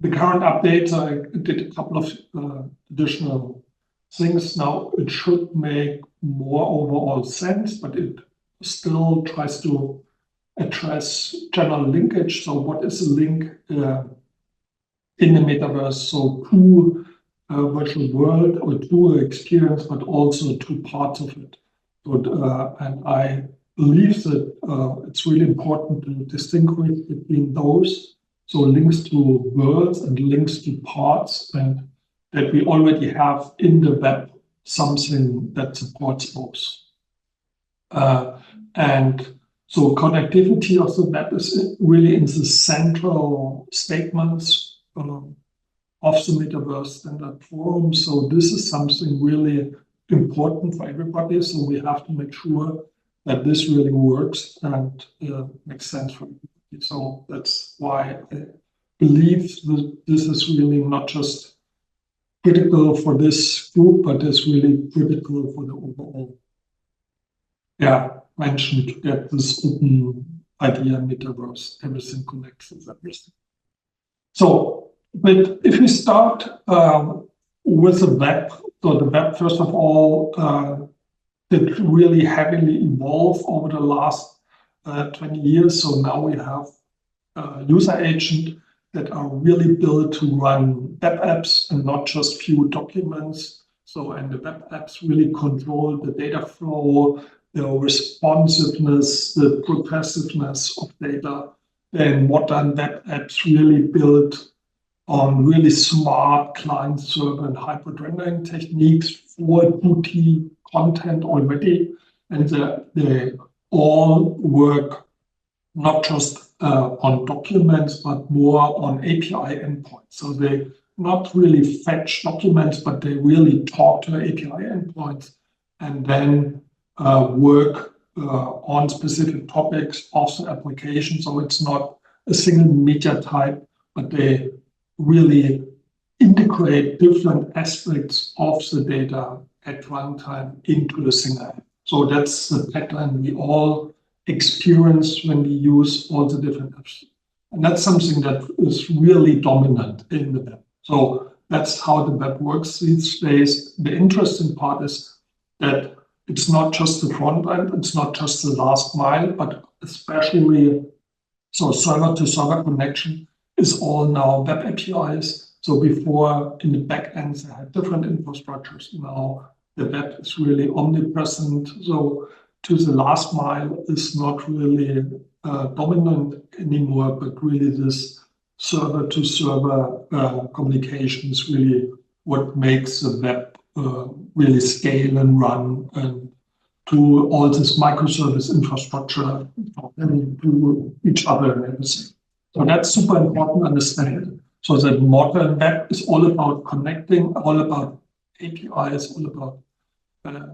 the current updates, I did a couple of additional things. Now it should make more overall sense, but it still tries to address general linkage. So what is a link in the metaverse? So to a virtual world or to an experience, but also to parts of it. And I believe that it's really important to distinguish between those. So links to worlds and links to parts, and that we already have in the web something that supports both. And so connectivity of the web is really in the central statements of the Metaverse Standard Forum. So this is something really important for everybody. So we have to make sure that this really works and makes sense for everybody. So that's why I believe that this is really not just critical for this group, but it's really critical for the overall mentioned to get this open idea metaverse, everything connects with everything. So, but if we start with the web, so the web, first of all, did really heavily evolve over the last 20 years. So now we have user agents that are really built to run web apps and not just few documents. So, and the web apps really control the data flow, the responsiveness, the progressiveness of data. Then modern web apps really built on really smart client server and hybrid rendering techniques for 2D content already. And they all work not just on documents, but more on API endpoints. So they not really fetch documents, but they really talk to API endpoints and then work on specific topics of the application. So it's not a single media type, but they really integrate different aspects of the data at runtime into the single app. So that's the pattern we all experience when we use all the different apps. And that's something that is really dominant in the web. So that's how the web works these days. The interesting part is that it's not just the front end, it's not just the last mile, but especially so server to server connection is all now web APIs. So before in the back end, they had different infrastructures. Now the web is really omnipresent. So to the last mile is not really dominant anymore, but really this server to server communication is really what makes the web really scale and run and to all this microservice infrastructure and to each other and everything. So that's super important to understand. So the modern web is all about connecting, all about APIs, all about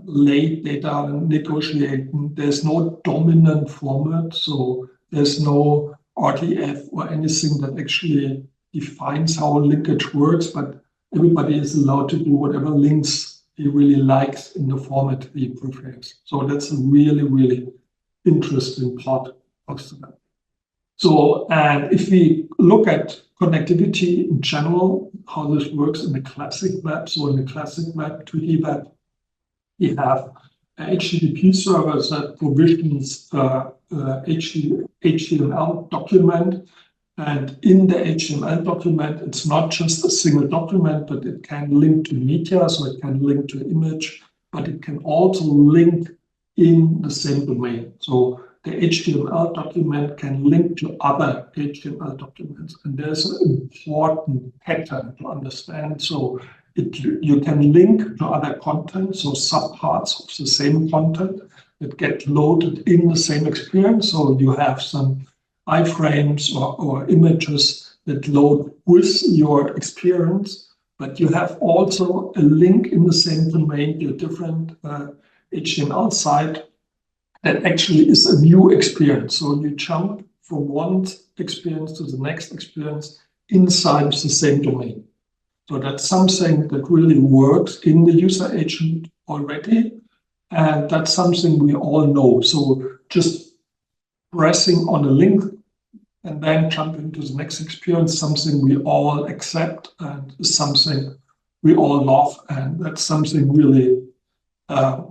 late data negotiating. There's no dominant format, so there's no RDF or anything that actually defines how linkage works, but everybody is allowed to do whatever links he really likes in the format he prefers. So that's a really, really interesting part of the web. So, and if we look at connectivity in general, how this works in the classic web, so in the classic web, 2D web, we have HTTP servers that provisions HTML document. And in the HTML document, it's not just a single document, but it can link to media, so it can link to image, but it can also link in the same domain. So the HTML document can link to other HTML documents. And there's an important pattern to understand. So you can link to other content, so subparts of the same content that get loaded in the same experience. So you have some iframes or images that load with your experience, but you have also a link in the same domain to a different HTML site that actually is a new experience. So you jump from one experience to the next experience inside the same domain. So that's something that really works in the user agent already. And that's something we all know. So just pressing on a link and then jump into the next experience, something we all accept and is something we all love. And that's something really a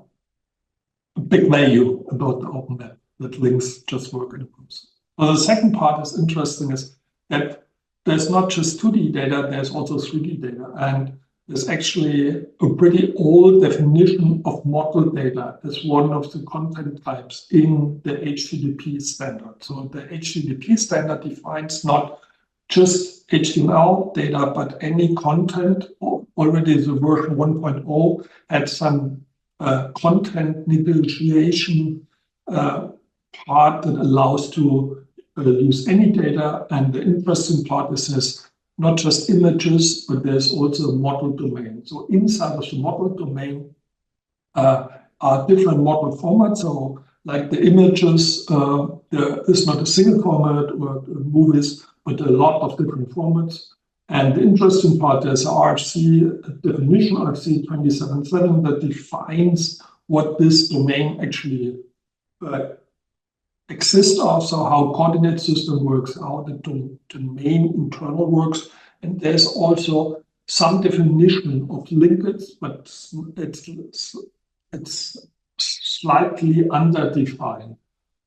big value about the open web, that links just work in a process. Well, the second part is interesting is that there's not just 2D data, there's also 3D data. And there's actually a pretty old definition of model data as one of the content types in the HTTP standard. So the HTTP standard defines not just HTML data, but any content. Already the version 1.0 had some content negotiation part that allows to use any data. And the interesting part is this, not just images, but there's also a model domain. So inside of the model domain are different model formats. So like the images, there is not a single format or movies, but a lot of different formats. And the interesting part is RFC definition, RFC 277, that defines what this domain actually exists of, so how coordinate system works, how the domain internal works. And there's also some definition of linkage, but it's slightly underdefined.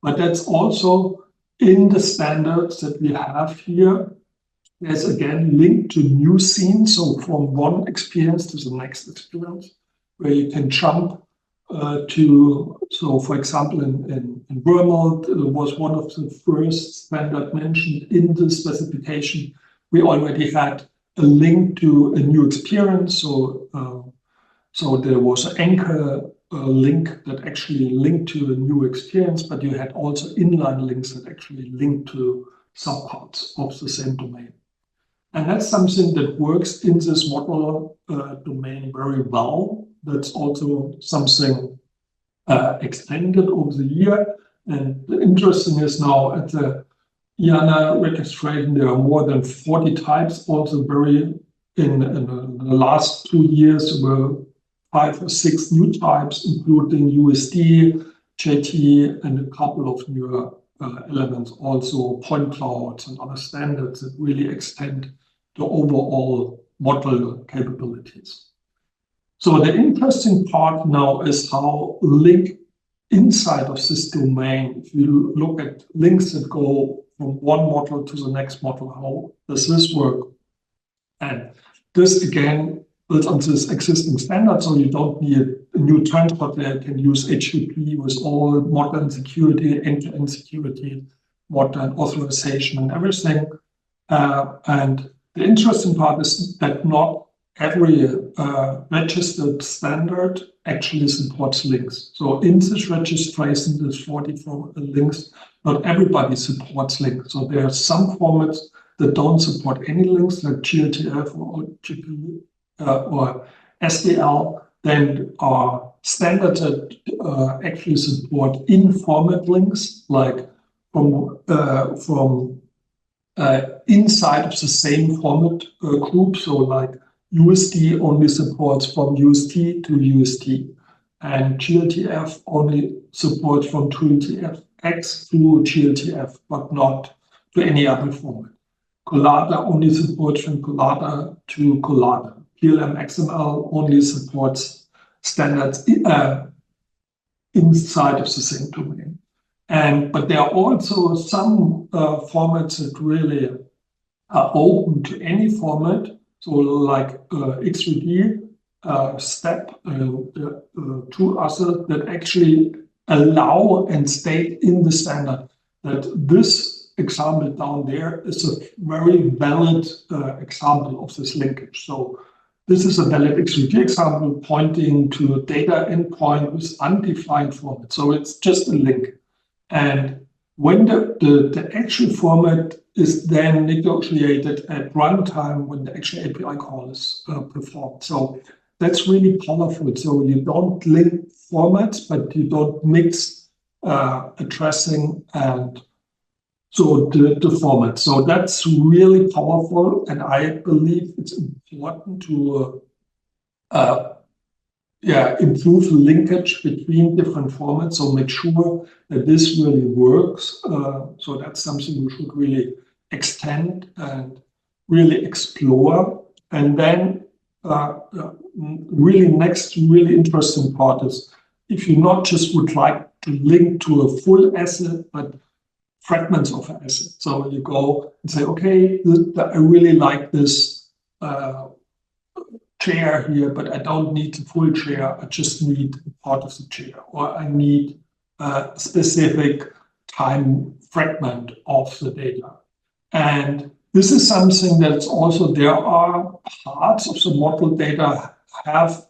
But that's also in the standards that we have here. There's again linked to new scenes, so from one experience to the next experience, where you can jump to, so for example, in Vermont, it was one of the first standard mentioned in the specification. We already had a link to a new experience. So there was an anchor link that actually linked to a new experience, but you had also inline links that actually linked to subparts of the same domain. And that's something that works in this model domain very well. That's also something extended over the year. And the interesting is now at the IANA registration, there are more than 40 types. Also very, in the last 2 years, there were 5 or 6 new types, including USD, JT, and a couple of newer elements, also point clouds and other standards that really extend the overall model capabilities. So the interesting part now is how link inside of this domain, if you look at links that go from one model to the next model, how does this work? And this again built on this existing standard, so you don't need a new transport layer. You can use HTTP with all modern security, end-to-end security, modern authorization and everything. And the interesting part is that not every registered standard actually supports links. So in this registration, there's 44 links. Not everybody supports links. So there are some formats that don't support any links, like GLTF or GP or SDL. Then are standards that actually support in-format links, like from inside of the same format group. So like USD only supports from UST to UST, and GLTF only supports from GLTF-X to GLTF, but not to any other format. Collada only supports from Collada to Collada. PLM XML only supports standards inside of the same domain. But there are also some formats that really are open to any format. So like X3D, STEP, two others that actually allow and state in the standard that this example down there is a very valid example of this linkage. So this is a valid X3D example pointing to a data endpoint with undefined format. So it's just a link. And when the actual format is then negotiated at runtime when the actual API call is performed. So that's really powerful. So you don't link formats, but you don't mix addressing and so the format. So that's really powerful. And I believe it's important to improve the linkage between different formats, so make sure that this really works. So that's something we should really extend and really explore. And then really next really interesting part is if you not just would like to link to a full asset, but fragments of an asset. So you go and say, okay, I really like this chair here, but I don't need the full chair. I just need part of the chair, or I need a specific time fragment of the data. And this is something that's also, there are parts of the model data have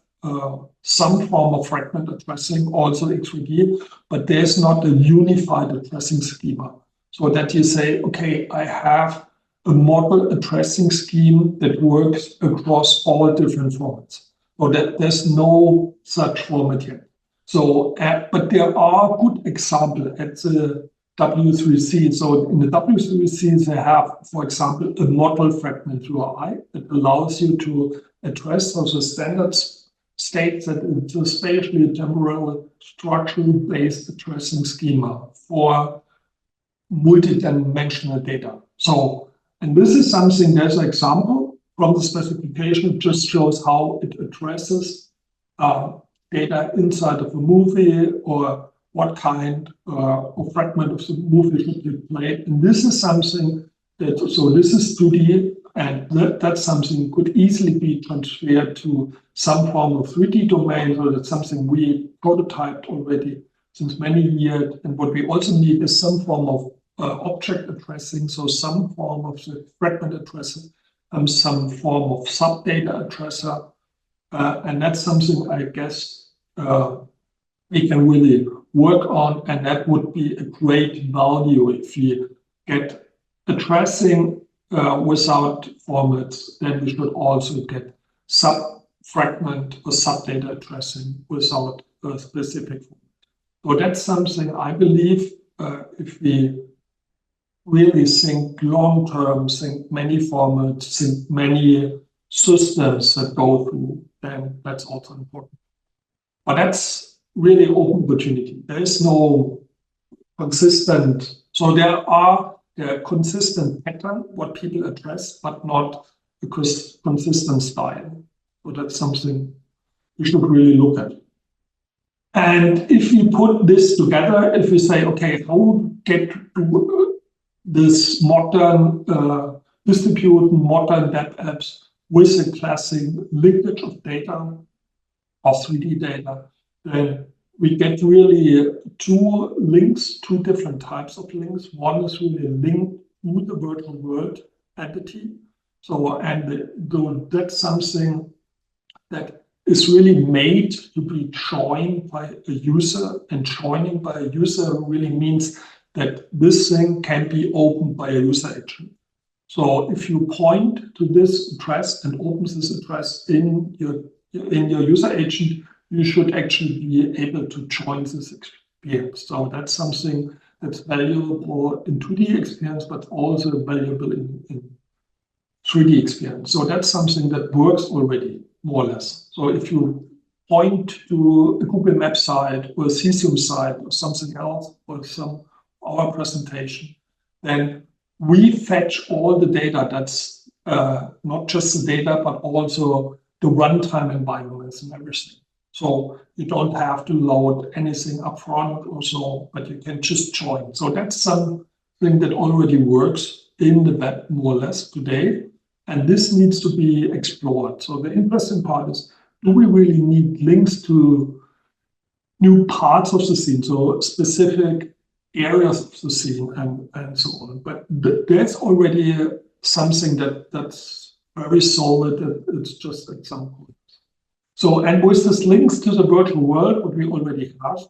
some form of fragment addressing, also X3D, but there's not a unified addressing schema. So that you say, okay, I have a model addressing scheme that works across all different formats. So that there's no such format yet. So, but there are good examples at the W3C. So in the W3C, they have, for example, a model fragment UI that allows you to address those standards states that it's a spatially temporal structure-based addressing schema for multi-dimensional data. So, and this is something, there's an example from the specification, it just shows how it addresses data inside of a movie, or what kind of fragment of the movie should be played. And this is something that, so this is 2D, and that's something could easily be transferred to some form of 3D domain. So that's something we prototyped already since many years. And what we also need is some form of object addressing, so some form of the fragment addressing, some form of subdata addresser. And that's something I guess we can really work on, and that would be a great value if we get addressing without formats. Then we should also get sub-fragment or subdata addressing without a specific format. So that's something I believe if we really think long-term, think many formats, think many systems that go through, then that's also important. But that's really open opportunity. There is no consistent, so there are consistent pattern what people address, but not a consistent style. So that's something we should really look at. And if we put this together, if we say, okay, how get to this modern distributed modern web apps with a classic linkage of data, of 3D data, then we get really two links, two different types of links. One is really a link to the virtual world entity. So, and that's something that is really made to be joined by a user, and joining by a user really means that this thing can be opened by a user agent. So if you point to this address and opens this address in your user agent, you should actually be able to join this experience. So that's something that's valuable in 2D experience, but also valuable in 3D experience. So that's something that works already, more or less. So if you point to a Google Maps site or a Cesium site or something else, or our presentation, then we fetch all the data. That's not just the data, but also the runtime environments and everything. So you don't have to load anything up front or so, but you can just join. So that's something that already works in the web more or less today. And this needs to be explored. So the interesting part is, do we really need links to new parts of the scene? So specific areas of the scene and so on. But there's already something that's very solid. It's just at some point. So, and with this links to the virtual world, what we already have,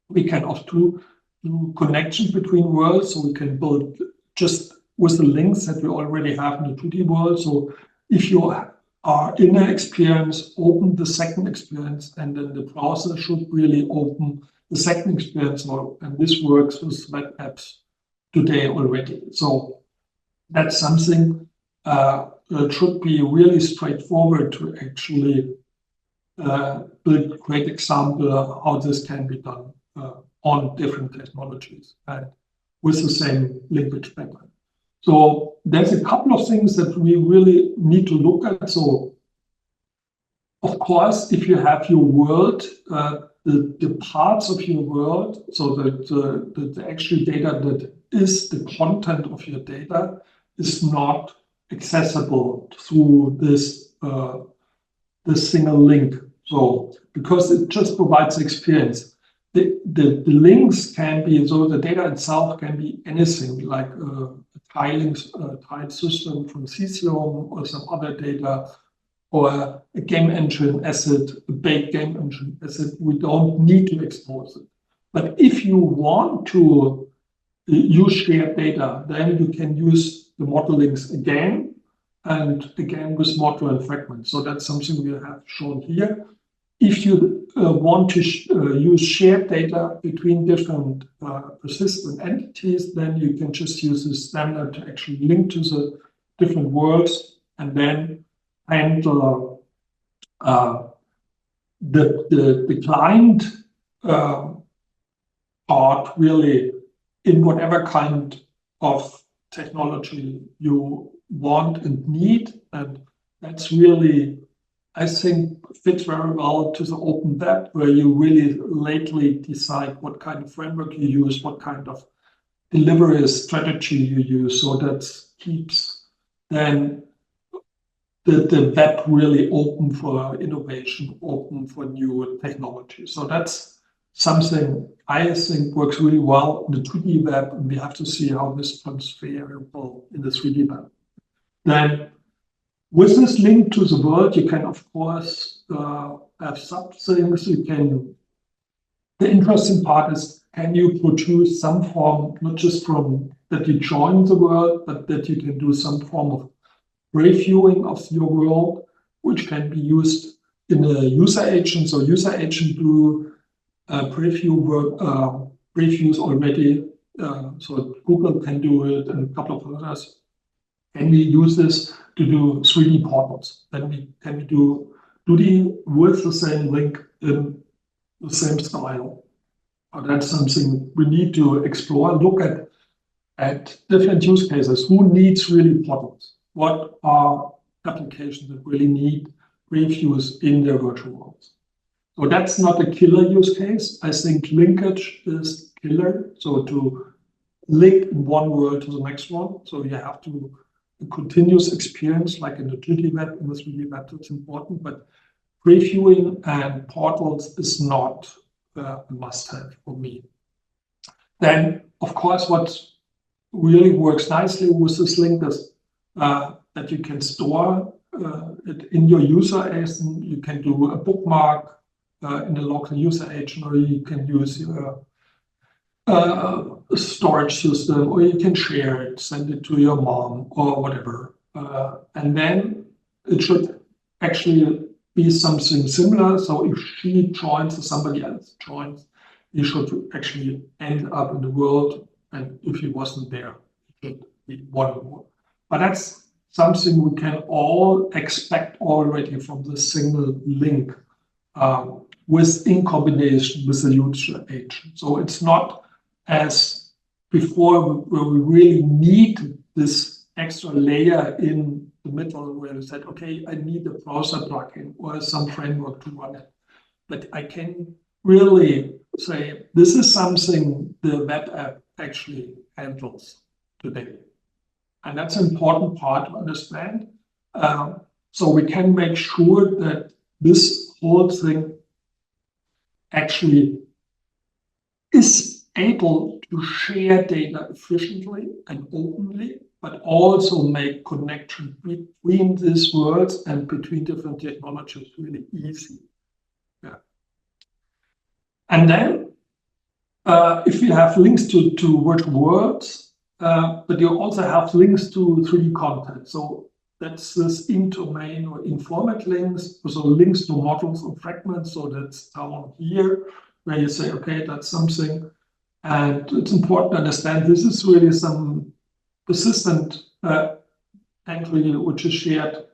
we can also do connections between worlds. So we can build just with the links that we already have in the 2D world. So if you are in an experience, open the second experience, and then the browser should really open the second experience. And this works with web apps today already. So that's something that should be really straightforward to actually build great example how this can be done on different technologies and with the same language background. So there's a couple of things that we really need to look at. So of course, if you have your world, the parts of your world, so that the actual data that is the content of your data is not accessible through this single link. So because it just provides experience. The links can be, so the data itself can be anything like a tile system from Cesium or some other data, or a game engine asset, a baked game engine asset. We don't need to expose it. But if you want to use shared data, then you can use the model links again and again with model and fragments. So that's something we have shown here. If you want to use shared data between different persistent entities, then you can just use the standard to actually link to the different worlds and then handle the client part really in whatever kind of technology you want and need. And that's really, I think, fits very well to the open web, where you really lately decide what kind of framework you use, what kind of delivery strategy you use. So that keeps then the web really open for innovation, open for new technology. So that's something I think works really well in the 2D web, and we have to see how this is transferable in the 3D web. Then with this link to the world, you can, of course, have sub things. You can, the interesting part is, can you produce some form, not just from that you join the world, but that you can do some form of previewing of your world, which can be used in a user agent. So user agent do previews already. So Google can do it, and a couple of others. Can we use this to do 3D portals? Then can we do 2D with the same link in the same style? That's something we need to explore. Look at different use cases. Who needs really portals? What are applications that really need previews in their virtual worlds? So that's not a killer use case. I think linkage is killer. So to link one world to the next one. So you have to a continuous experience, like in the 2D web, in the 3D web, that's important. But previewing and portals is not a must-have for me. Then, of course, what really works nicely with this link is that you can store it in your user agent. You can do a bookmark in the local user agent, or you can use your storage system, or you can share it, send it to your mom or whatever. And then it should actually be something similar. So if she joins or somebody else joins, you should actually end up in the world. And if he wasn't there, it should be one more. But that's something we can all expect already from the single link in combination with the user agent. So it's not as before, where we really need this extra layer in the middle, where we said, okay, I need a browser plugin or some framework to run it. But I can really say, this is something the web app actually handles today. And that's an important part to understand. So we can make sure that this whole thing actually is able to share data efficiently and openly, but also make connection between these worlds and between different technologies really easy. Yeah. And then if you have links to virtual worlds, but you also have links to 3D content. So that's this in-domain or in-format links, so links to models and fragments. So that's down here, where you say, okay, that's something. And it's important to understand this is really some persistent entry which is shared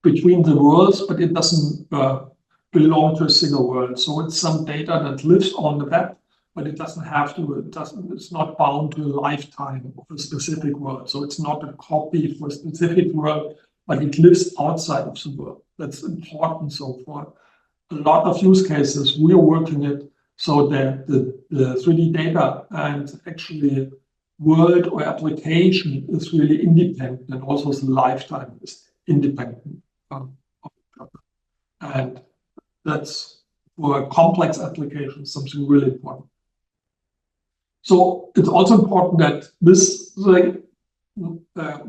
between the worlds, but it doesn't belong to a single world. So it's some data that lives on the web, but it doesn't have to, it's not bound to a lifetime of a specific world. So it's not a copy for a specific world, but it lives outside of the world. That's important. So for a lot of use cases, we are working it so that the 3D data and actually world or application is really independent, and also the lifetime is independent of each other. And that's for a complex application, something really important. So it's also important that this thing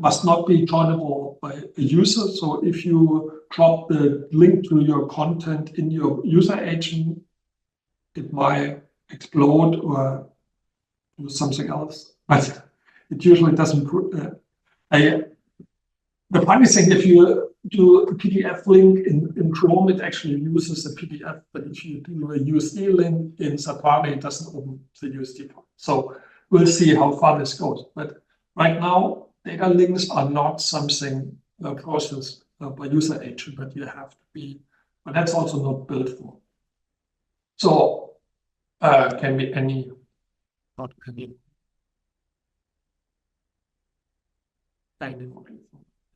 must not be joinable by a user. So if you drop the link to your content in your user agent, it might explode or do something else, but it usually doesn't. The funny thing, if you do a PDF link in Chrome, it actually uses a PDF, but if you do a USD link in Safari, it doesn't open the USD file. So we'll see how far this goes. But right now, data links are not something processed by user agent, but you have to be, but that's also not built for. So can be any, not any.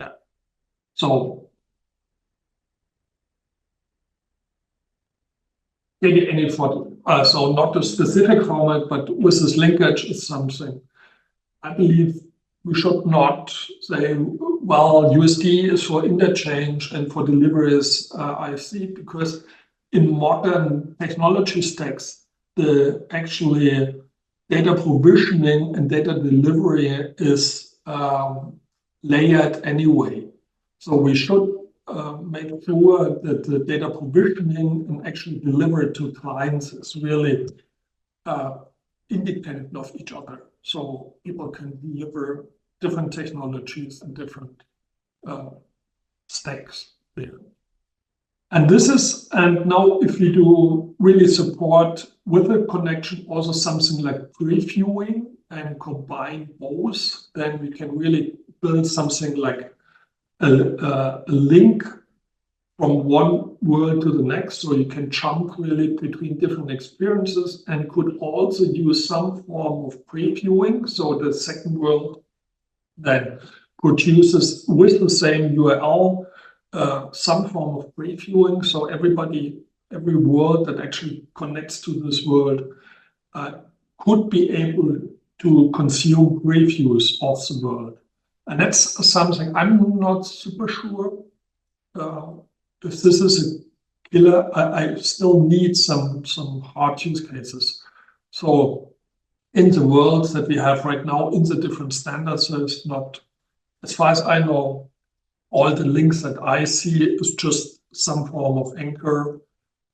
Yeah. So maybe any format. So not a specific format, but with this linkage is something. I believe we should not say, well, USD is for interchange and for delivery is IFC, because in modern technology stacks, the actually data provisioning and data delivery is layered anyway. So we should make sure that the data provisioning and actually delivery to clients is really independent of each other. So people can deliver different technologies and different stacks there. And this is, and now if we do really support with a connection also something like previewing and combine both, then we can really build something like a link from one world to the next. So you can jump really between different experiences, and could also use some form of previewing. So the second world then produces with the same URL some form of previewing. So every world that actually connects to this world could be able to consume previews of the world. And that's something I'm not super sure if this is a killer. I still need some hard use cases. So in the worlds that we have right now, in the different standards, there's not, as far as I know, all the links that I see is just some form of anchor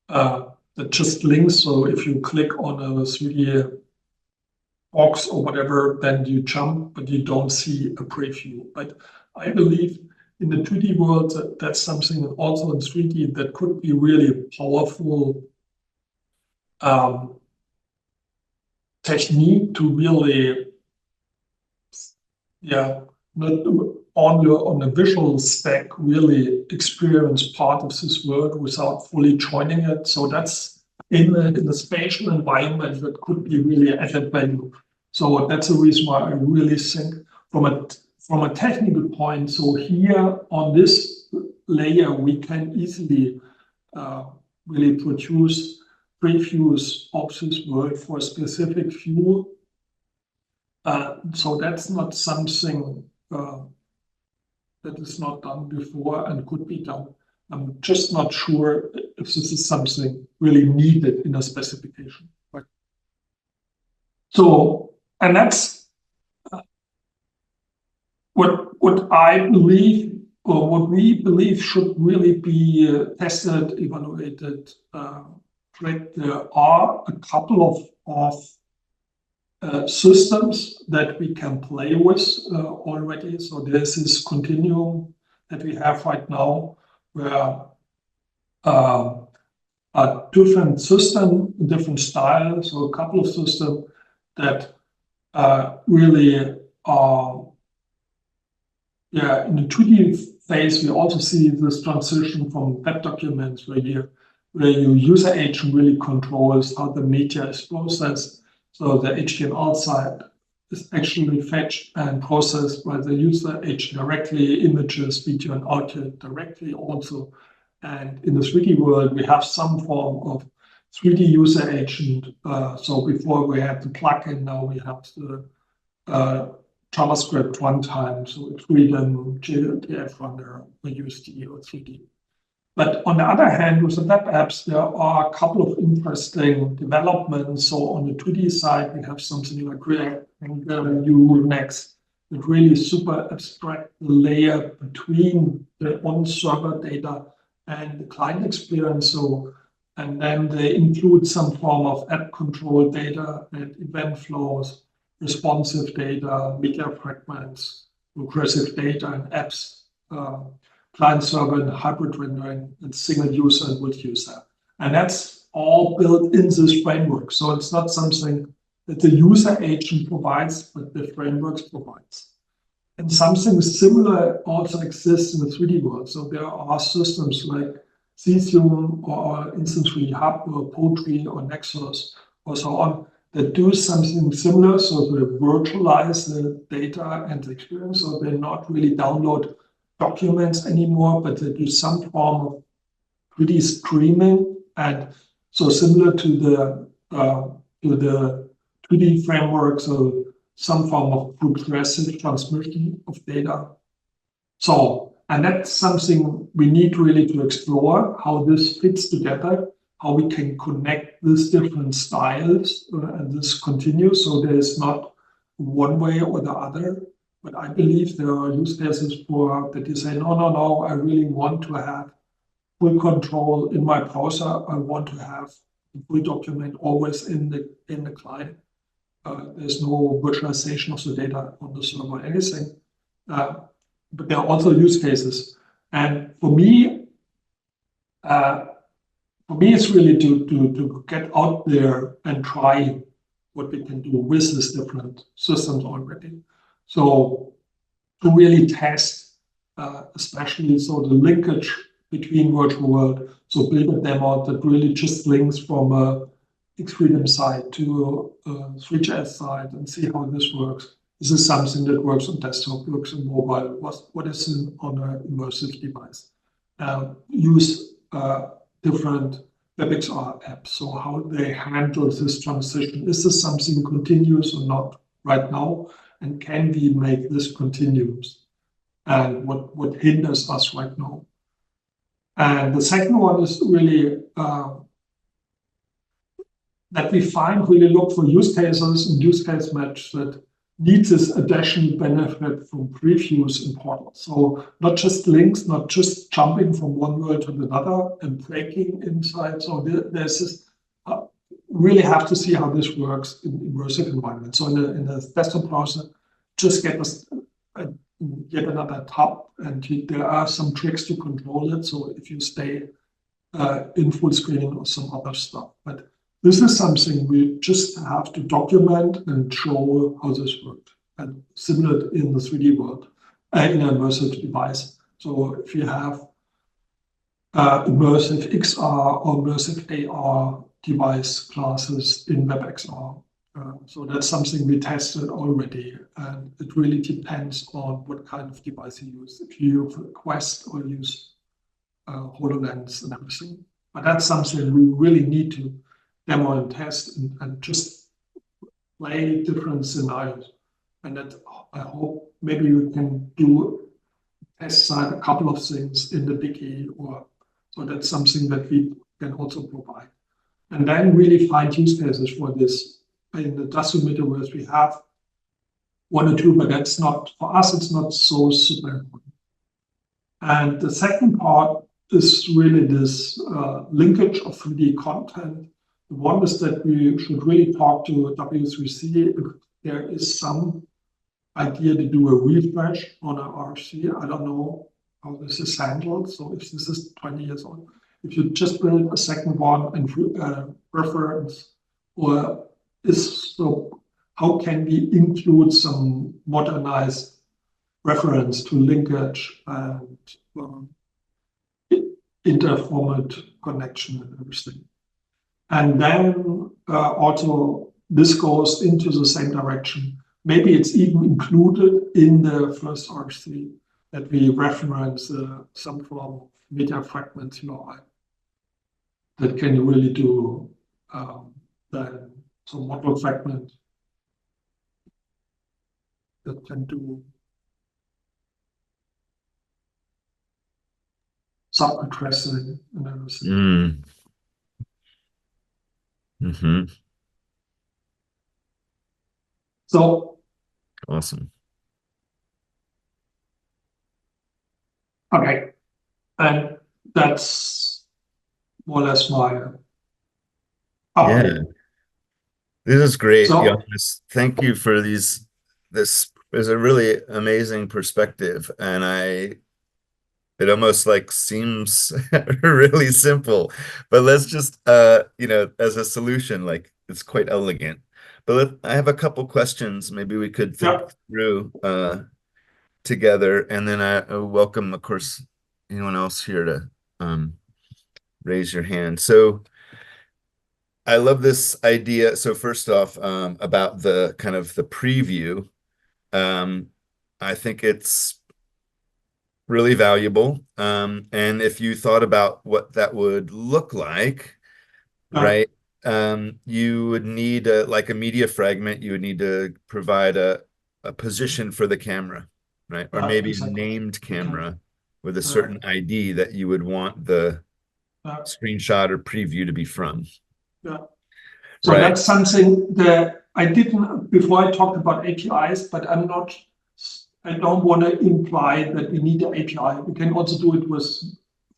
that just links. So if you click on a 3D box or whatever, then you jump, but you don't see a preview. But I believe in the 2D world, that's something also in 3D that could be really powerful technique to really, not on a visual stack, really experience part of this world without fully joining it. So that's in the spatial environment that could be really added value. So that's the reason why I really think from a technical point. So here on this layer, we can easily really produce previews of this world for a specific view. So that's not something that is not done before and could be done. I'm just not sure if this is something really needed in a specification. Right. So, and that's what I believe, or what we believe should really be tested, evaluated. There are a couple of systems that we can play with already. So there's this continuum that we have right now, where a different system, different style, so a couple of systems that really are, in the 2D phase, we also see this transition from web documents, where you where your user agent really controls how the media is processed. So the HTML side is actually fetched and processed by the user agent directly, images, video, and audio directly also. And in the 3D world, we have some form of 3D user agent. So before we had the plugin, now we have the JavaScript runtime, so it's freedom, JDF runner, or USD or 3D. But on the other hand, with the web apps, there are a couple of interesting developments. So on the 2D side, we have something like React and Vue Next that really super abstract the layer between the on-server data and the client experience. So, and then they include some form of app control data and event flows, responsive data, media fragments, recursive data, and apps, client server and hybrid rendering, and single user and multi-user. And that's all built in this framework. So it's not something that the user agent provides, but the frameworks provides. And something similar also exists in the 3D world. So there are systems like Cesium or Instance 3D Hub or Poetry or Nexus or so on that do something similar. So they virtualize the data and the experience. So they not really download documents anymore, but they do some form of 3D streaming. And so similar to the 2D framework, so some form of progressive transmission of data. So, and that's something we need really to explore, how this fits together, how we can connect these different styles, and this continues. So there is not one way or the other, but I believe there are use cases for that you say, no, I really want to have full control in my browser. I want to have the full document always in the client. There's no virtualization of the data on the server or anything. But there are also use cases. And for me, it's really to get out there and try what we can do with these different systems already. So to really test, especially so the linkage between virtual world. So build a demo that really just links from a Xfreedom side to a 3JS side and see how this works. Is this something that works on desktop, works on mobile? What is on an immersive device? Use different WebXR apps. So how they handle this transition. Is this something continuous or not right now? And can we make this continuous? And what hinders us right now? And the second one is really that we really look for use cases and use case match that need this additional benefit from previews in portals. So not just links, not just jumping from one world to another and breaking inside. So there's this, really have to see how this works in immersive environments. So in the desktop browser, just get yet another tab, and there are some tricks to control it. So if you stay in full screen or some other stuff, but this is something we just have to document and show how this works. And similar in the 3D world, in an immersive device. So if you have immersive XR or immersive AR device classes in WebXR, so that's something we tested already. And it really depends on what kind of device you use. If you use Quest or use HoloLens and everything. But that's something we really need to demo and test and just play different scenarios. And that I hope maybe we can do test side a couple of things in the wiki, or so that's something that we can also provide. And then really find use cases for this. In the Dassault Metaverse, we have one or two, but that's not, for us, it's not so super important. And the second part is really this linkage of 3D content. One is that we should really talk to W3C if there is some idea to do a refresh on an RFC. I don't know how this is handled. So if this is 20 years old, if you just build a second one and reference, or so how can we include some modernized reference to linkage and interformat connection and everything. And then also this goes into the same direction. Maybe it's even included in the first RC that we reference some form of media fragments UI that can really do then some model fragment that can do sub-addressing and everything. So awesome. Okay, and that's more or less my Yeah, this is great, so, Johannes. Thank you for these. This is a really amazing perspective, and it almost like seems really simple, but let's just you know, as a solution, like it's quite elegant. But I have a couple questions maybe we could think through together, and then I welcome, of course, anyone else here to raise your hand. So I love this idea. So first off, about the kind of the preview, I think it's really valuable. And if you thought about what that would look like, right? You would need like a media fragment. You would need to provide a position for the camera, right? Or maybe a named camera with a certain ID that you would want the screenshot or preview to be from. So that's something that I didn't, before I talked about APIs, but I don't want to imply that we need an API. We can also do it with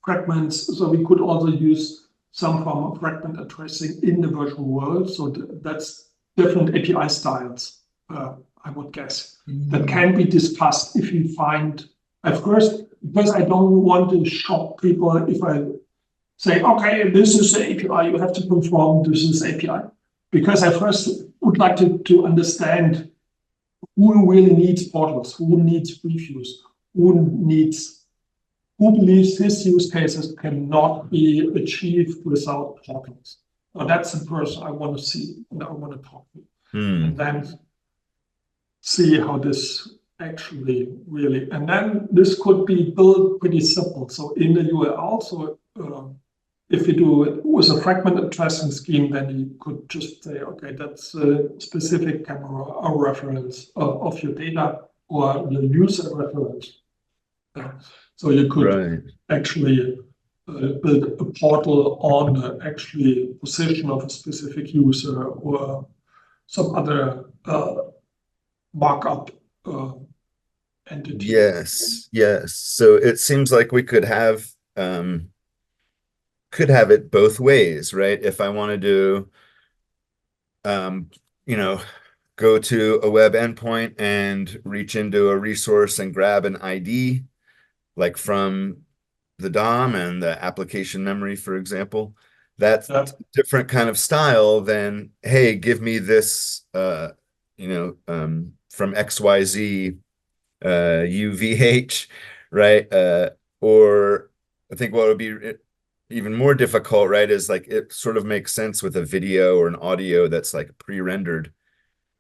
fragments. So we could also use some form of fragment addressing in the virtual world. So that's different API styles, I would guess, that can be discussed if you find, at first, because I don't want to shock people if I say, okay, this is the API, you have to conform to this API. Because I first would like to understand who really needs portals, who needs previews, who believes his use cases cannot be achieved without portals. So that's the person I want to see and I want to talk to. And then see how this actually really, and then this could be built pretty simple. So in the URL, so if you do it with a fragment addressing scheme, then you could just say, okay, that's a specific camera or reference of your data or the user reference. So you could actually build a portal on the actually position of a specific user or some other markup entity. Yes. So it seems like we could have it both ways, right? If I wanted to, you know, go to a web endpoint and reach into a resource and grab an ID, like from the DOM and the application memory, for example, that's a different kind of style than, hey, give me this, you know, from XYZ UVH, right? Or I think what would be even more difficult, right, is like it sort of makes sense with a video or an audio that's like pre-rendered.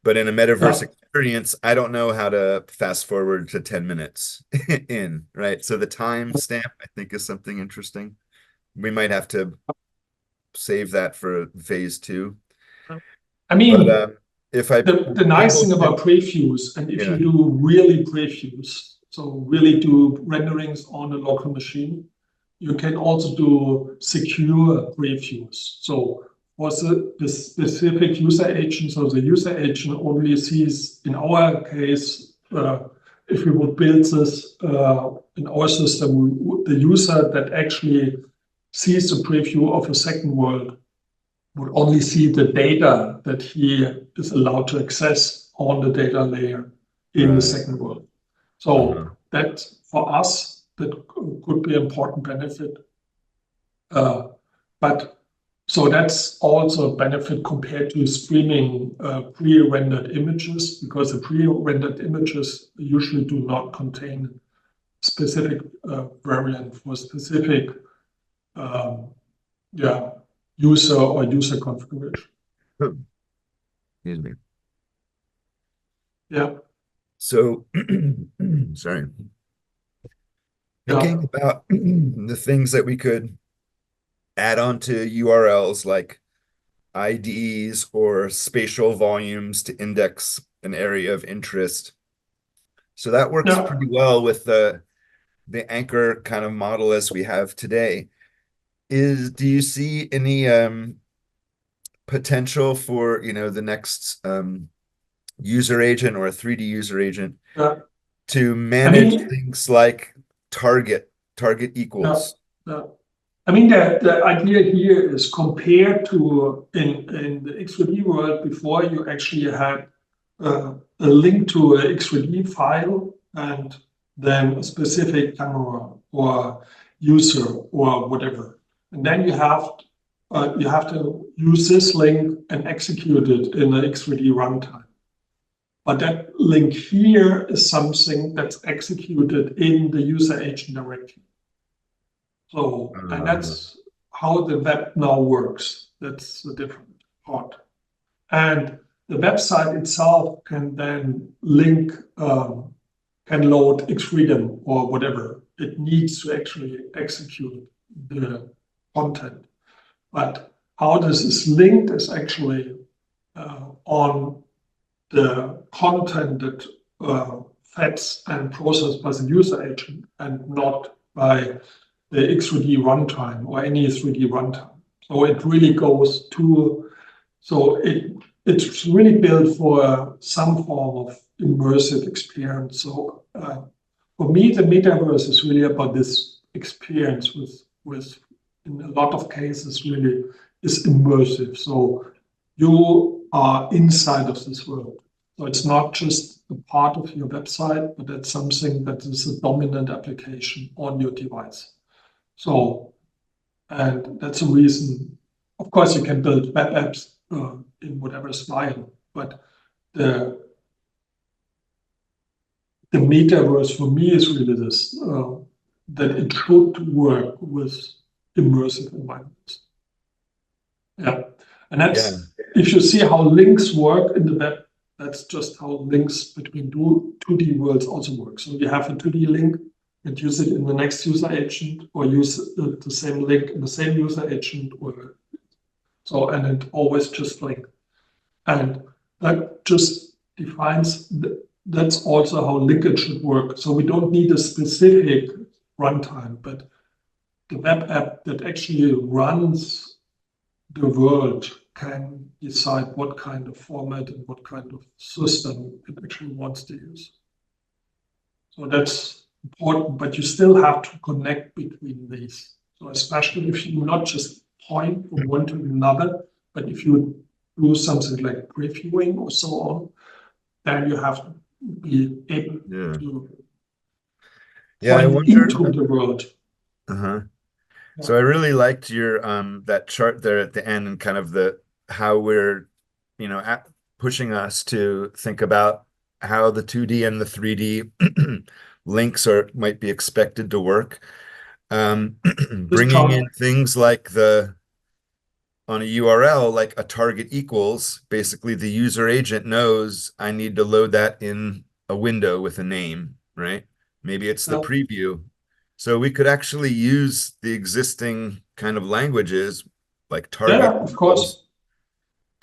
But in a metaverse experience, I don't know how to fast forward to 10 minutes in, right? So the time stamp, I think, is something interesting. We might have to save that for phase 2. I mean, but, if I the nice thing about previews, and if you do really previews, so really do renderings on a local machine, you can also do secure previews. So for the specific user agent, so the user agent only sees, in our case, if we would build this in our system, the user that actually sees the preview of a second world would only see the data that he is allowed to access on the data layer in the second world. So that, for us, that could be an important benefit. But so that's also a benefit compared to streaming pre-rendered images, because the pre-rendered images usually do not contain specific variant for specific yeah, user configuration. Excuse me. Yeah. So, sorry. Yeah. Thinking about the things that we could add on to URLs like IDs or spatial volumes to index an area of interest. So that works Yeah. pretty well with the anchor kind of model as we have today. Do you see any potential for, the next user agent or a 3D user agent Yeah. to I manage mean, things like target yeah. equals? Yeah. I mean, the idea here is compared to in the X3D world before you actually had a link to a X3D file and then a specific camera or user or whatever. And then you have to use this link and execute it in the X3D runtime. But that link here is something that's executed in the user agent directly. So, and Uh, that's how the web now works. That's the different part. And the website itself can then link, can load Xfreedom or whatever it needs to actually execute the content. But how this is linked is actually on the content that fetched and processed by the user agent and not by the X3D runtime or any 3D runtime. So it really goes to, so it's really built for some form of immersive experience. So for me, the metaverse is really about this experience with in a lot of cases really is immersive. So you are inside of this world. So it's not just a part of your website, but it's something that is a dominant application on your device. So, and that's a reason. Of course, you can build web apps in whatever style, but the the metaverse for me is really this that it should work with immersive environments. Yeah, and yeah. that's if you see how links work in the web, that's just how links between 2D worlds also work. So you have a 2D link and use it in the next user agent, or use the same link in the same user agent, or so, and it always just link. And that just defines that's also how linkage should work. So we don't need a specific runtime, but the web app that actually runs the world can decide what kind of format and what kind of system it actually wants to use. So that's important, but you still have to connect between these. So especially if you not just point from one to another, but if you do something like previewing or so on, then you have to be able Yeah. to Yeah, I point into wonder. the world. Uh-huh. Yeah. So I really liked your that chart there at the end and kind of the how we're, pushing us to think about how the 2D and the 3D links might be expected to work. This Bringing in chart, things like on a URL, like a target equals, basically the user agent knows I need to load that in a window with a name, right? Maybe it's the yeah, preview. So we could actually use the existing kind of languages like target yeah, of equals course.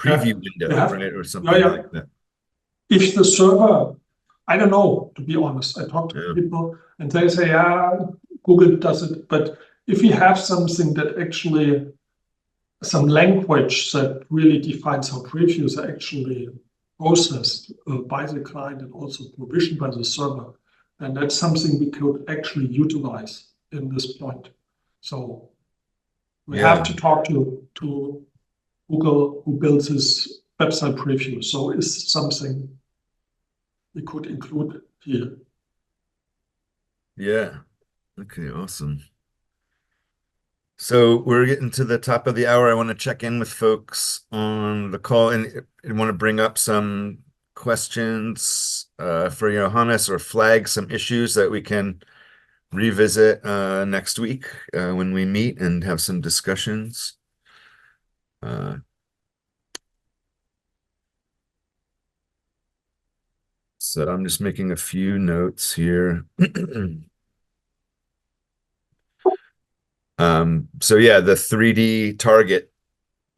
Yeah, preview you window, have, right? Or yeah, something yeah. like that. If the server, I don't know, to be honest, I talk to Yeah. people and they say, yeah, Google does it. But if we have something that actually, some language that really defines how previews are actually processed by the client and also provisioned by the server, and that's something we could actually utilize in this point. So we have Yeah. to talk to Google who builds this website preview. So it's something we could include here. Yeah. Okay, awesome. So we're getting to the top of the hour. I want to check in with folks on the call and want to bring up some questions for Johannes or flag some issues that we can revisit next week when we meet and have some discussions. So I'm just making a few notes here. So yeah, the 3D target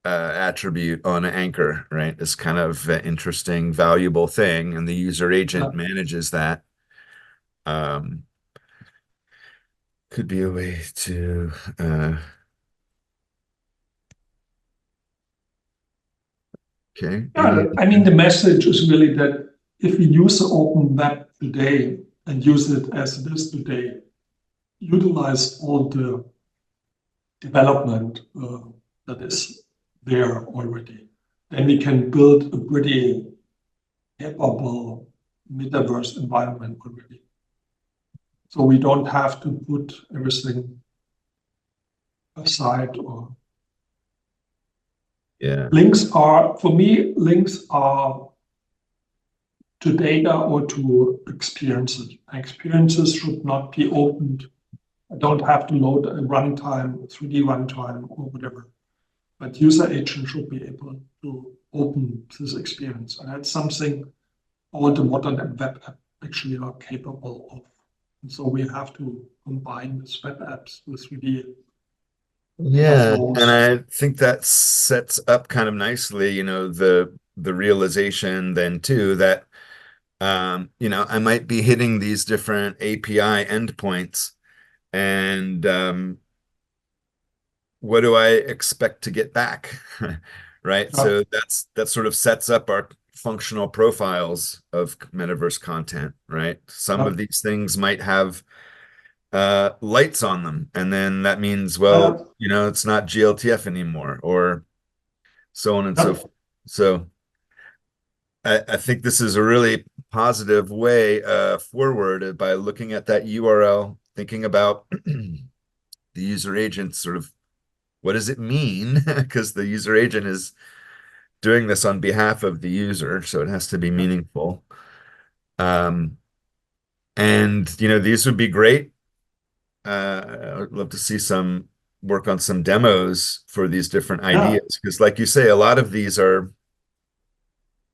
attribute on an anchor, right, is kind of an interesting, valuable thing, and the user agent manages that. Could be a way to okay. I mean, the message is really that if we use the open web today and use it as it is today, utilize all the development that is there already, then we can build a pretty capable metaverse environment already. So we don't have to put everything aside. Or links are, for me, links are to data or to experiences. Experiences should not be opened. I don't have to load a runtime, 3D runtime or whatever. But user agent should be able to open this experience. And that's something all the modern web apps actually are capable of. And so we have to combine this web apps with 3D. Yeah, and I think that sets up kind of nicely, you know, the realization then too that you know, I might be hitting these different API endpoints, and what do I expect to get back? Right? So that sort of sets up our functional profiles of metaverse content, right? Some of these things might have lights on them, and then that means, well, you know, it's not GLTF anymore, or so on and so forth. So I think this is a really positive way forward by looking at that URL, thinking about the user agent, sort of what does it mean? Because the user agent is doing this on behalf of the user, so it has to be meaningful. And you know, these would be great. I'd love to see some work on some demos for these different ideas, because like you say, a lot of these are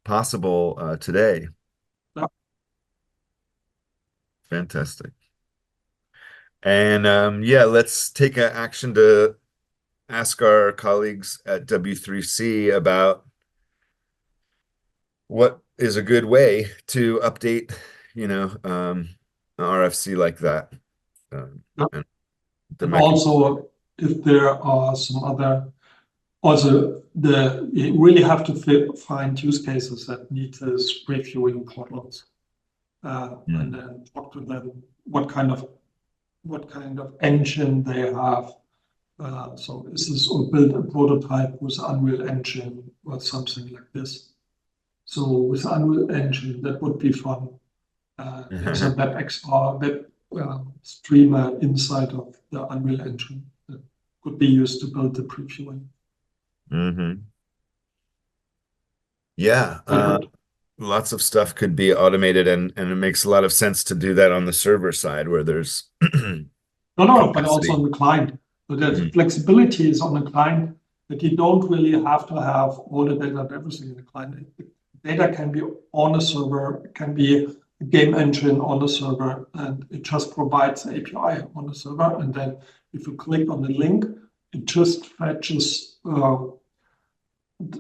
possible today. Fantastic. And yeah, let's take an action to ask our colleagues at W3C about what is a good way to update, you know, an RFC like that. And also, if there are some other, also you really have to find use cases that need this previewing portals, and then talk to them what kind of engine they have. So is this, or build a prototype with Unreal Engine or something like this? So with Unreal Engine, that would be fun. There's a WebXR web streamer inside of the Unreal Engine that could be used to build the previewing. Yeah, lots of stuff could be automated, and it makes a lot of sense to do that on the server side where there's no, but also on the client. So the flexibility is on the client, that you don't really have to have all the data and everything in the client. The data can be on a server, it can be a game engine on the server, and it just provides an API on the server. And then if you click on the link, it just fetches,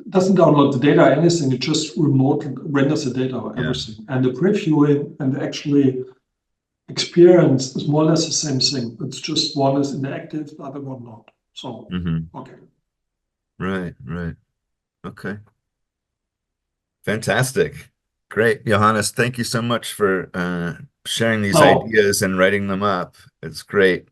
doesn't download the data or anything, it just remotely renders the data or everything. And the previewing and the actually experience is more or less the same thing. It's just one is in the active, the other one not. So, okay. Right. Okay. Fantastic. Great. Johannes, thank you so much for sharing these ideas and writing them up. It's great.